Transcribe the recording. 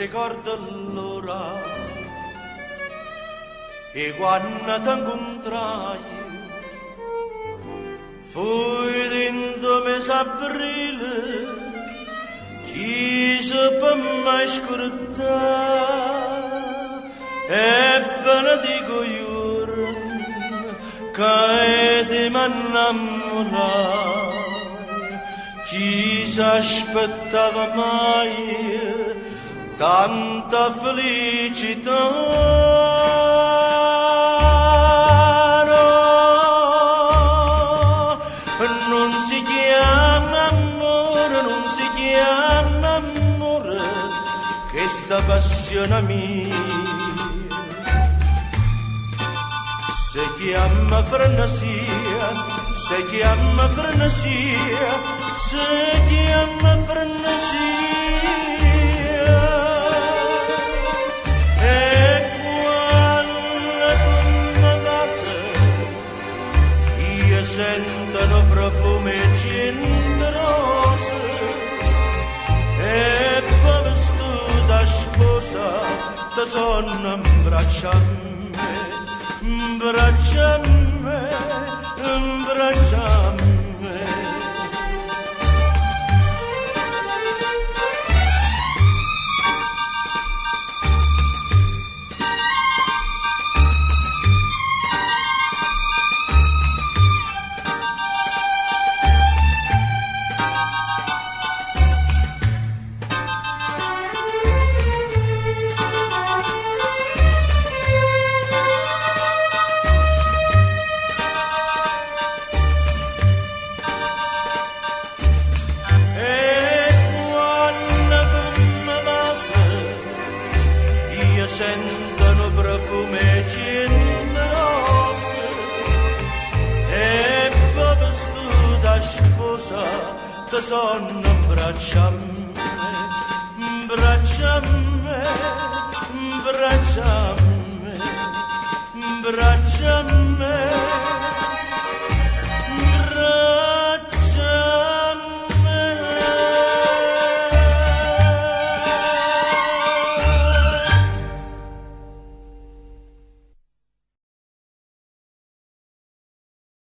ricordo allora e quando ti incontrai fui dentro mese aprile chi per mai scordare e bene dico io che ti m'innamorai chi s'aspettava mai tanta felicità no, non si chiama amore, non si chiama amore questa passione mia si chiama frenesia, si chiama frenesia, si chiama frenesia. E quando tu mi passi, io sento un profumo generoso e poi vestito da sposa ti sono abbracciando. Abbracciami, abbracciami. Sentono profume generoso e poi vestito da sposa ti sono abbracciami, abbracciami, abbracciami, abbracciami.